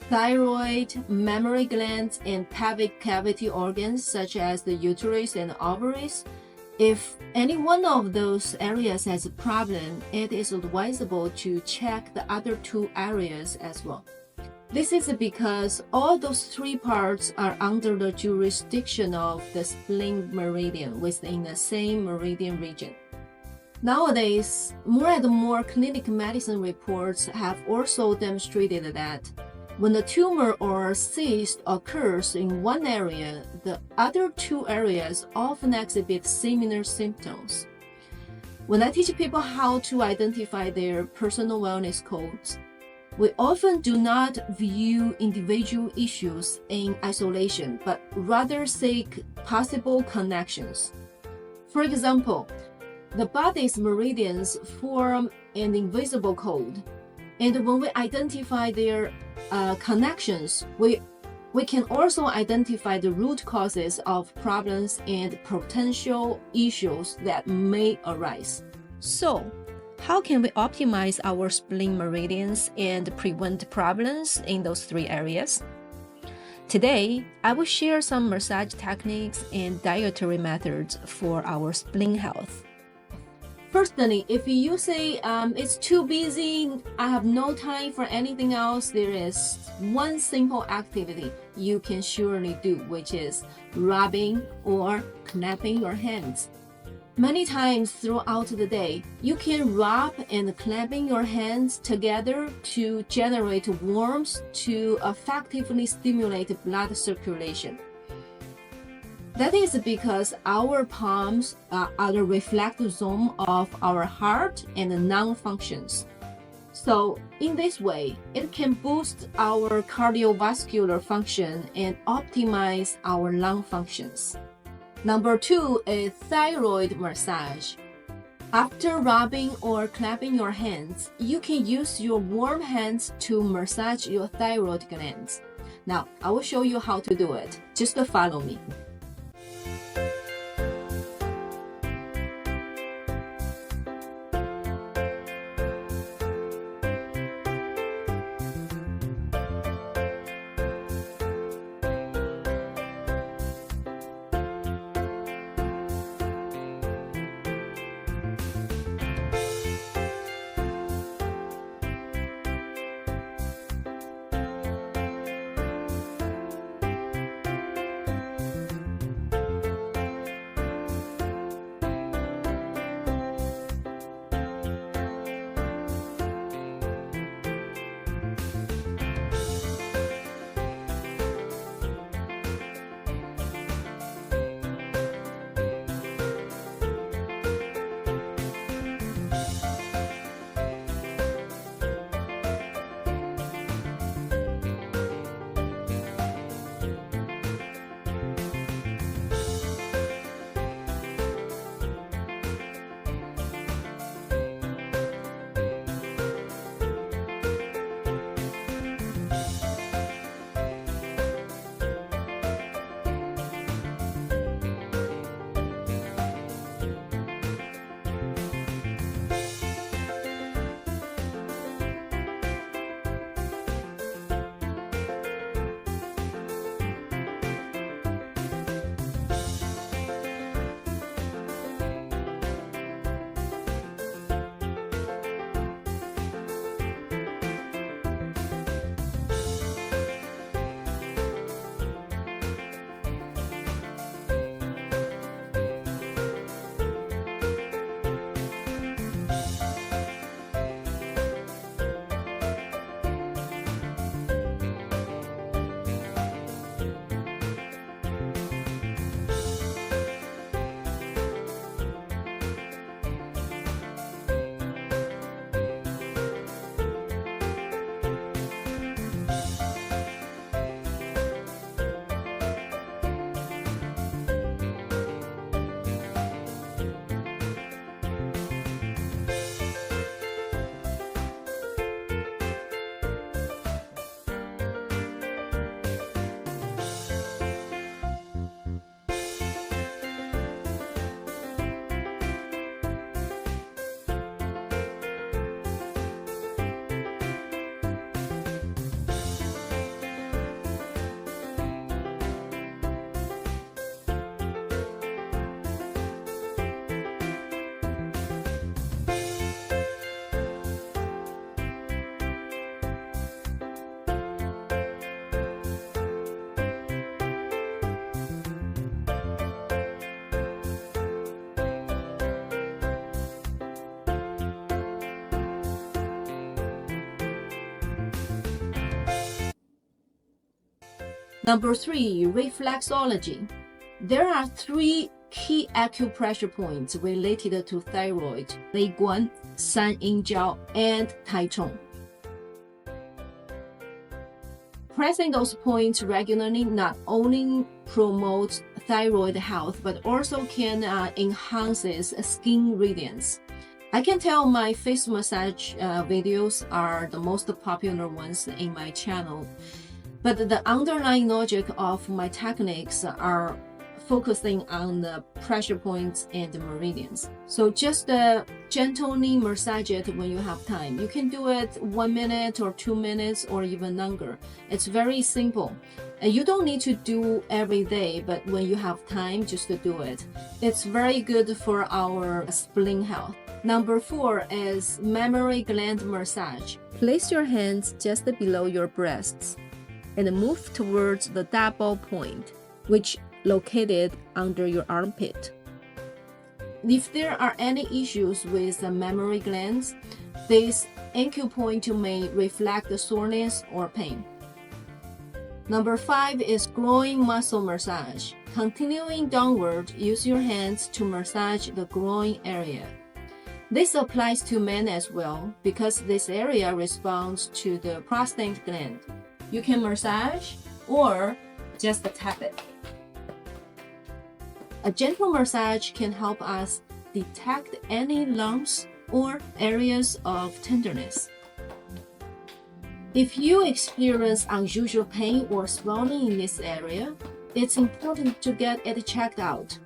thyroid, mammary glands, and pelvic cavity organs such as the uterus and ovaries. If any one of those areas has a problem, it is advisable to check the other two areas as well. This is because all those three parts are under the jurisdiction of the spleen meridian within the same meridian region. Nowadays, more and more clinical medicine reports have also demonstrated that when a tumor or cyst occurs in one area, the other two areas often exhibit similar symptoms. When I teach people how to identify their personal wellness codes, we often do not view individual issues in isolation, but rather seek possible connections. For example, the body's meridians form an invisible code, and when we identify their connections, we can also identify the root causes of problems and potential issues that may arise. So, how can we optimize our spleen meridians and prevent problems in those three areas? Today, I will share some massage techniques and dietary methods for our spleen health. Personally, if you say it's too busy, I have no time for anything else, there is one simple activity you can surely do, which is rubbing or clapping your hands. Many times throughout the day, you can rub and clapping your hands together to generate warmth to effectively stimulate blood circulation. That is because our palms are the reflective zone of our heart and lung functions. So in this way, it can boost our cardiovascular function and optimize our lung functions. Number 2 is thyroid massage. After rubbing or clapping your hands, you can use your warm hands to massage your thyroid glands. Now, I will show you how to do it. Just follow me. Number 3, reflexology. There are 3 key acupressure points related to thyroid: 内关、三阴交, and 太冲. Pressing those points regularly not only promotes thyroid health but also can enhances skin radiance. I can tell my face massage videos are the most popular ones in my channel, but the underlying logic of my techniques are focusing on the pressure points and the meridians. So just gently massage it when you have time. You can do it 1 minute or 2 minutes or even longer. It's very simple. And you don't need to do every day, but when you have time, just to do it. It's very good for our spleen health. Number 4 is mammary gland massage. Place your hands just below your breasts and move towards the double point, which located under your armpit. If there are any issues with the mammary glands, this acupoint may reflect the soreness or pain. Number 5 is groin muscle massage. Continuing downward, use your hands to massage the groin area. This applies to men as well because this area responds to the prostate gland. You can massage or just tap it. A gentle massage can help us detect any lumps or areas of tenderness. If you experience unusual pain or swelling in this area, it's important to get it checked out.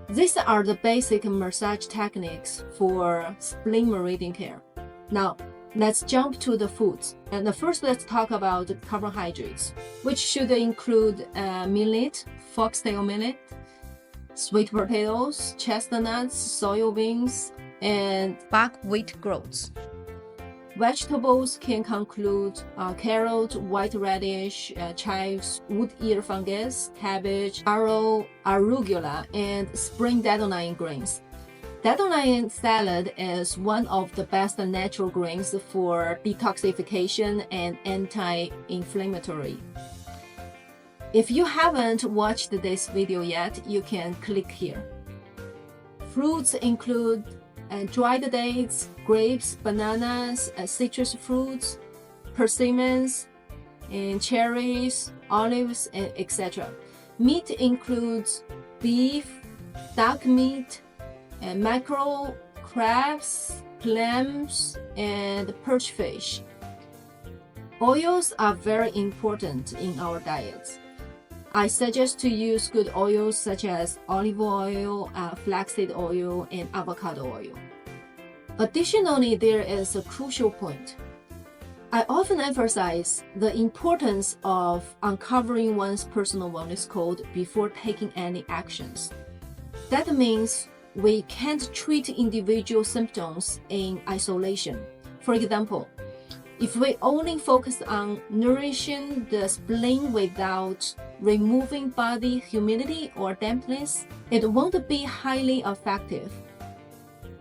These are the basic massage techniques for spleen meridian care. Now, let's jump to the foods. And first, let's talk about carbohydrates, which should include millet, foxtail millet, sweet potatoes, chestnuts, soybeans, and buckwheat groats. Vegetables can include carrot, white radish, chives, wood ear fungus, cabbage, taro, arugula, and spring dandelion greens. Dandelion salad is one of the best natural greens for detoxification and anti-inflammatory. If you haven't watched this video yet, you can click here. Fruits include dried dates, grapes, bananas, citrus fruits, persimmons, and cherries, olives, and etc. Meat includes beef, duck meat, and mackerel, crabs, clams, and perch fish. Oils are very important in our diets. I suggest to use good oils such as olive oil, flaxseed oil, and avocado oil. Additionally, there is a crucial point. I often emphasize the importance of uncovering one's personal wellness code before taking any actions. That means we can't treat individual symptoms in isolation. For example, if we only focus on nourishing the spleen without removing body humidity or dampness, it won't be highly effective.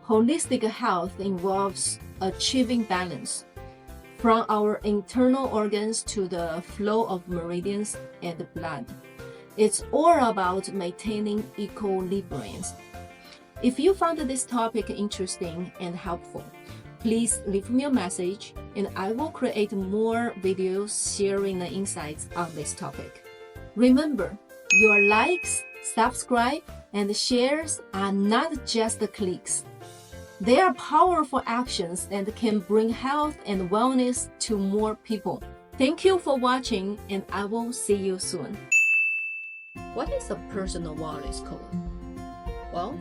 Holistic health involves achieving balance, from our internal organs to the flow of meridians and blood. It's all about maintaining equilibrium. If you found this topic interesting and helpful, please leave me a message and I will create more videos sharing the insights on this topic. Remember, your likes, subscribe, and shares are not just clicks. They are powerful actions and can bring health and wellness to more people. Thank you for watching and I will see you soon. What is a personal wellness code? Well,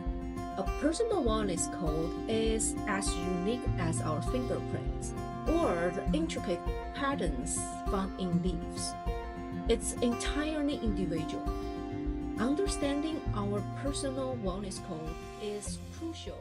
a personal wellness code is as unique as our fingerprints or the intricate patterns found in leaves. It's entirely individual. Understanding our personal wellness code is crucial.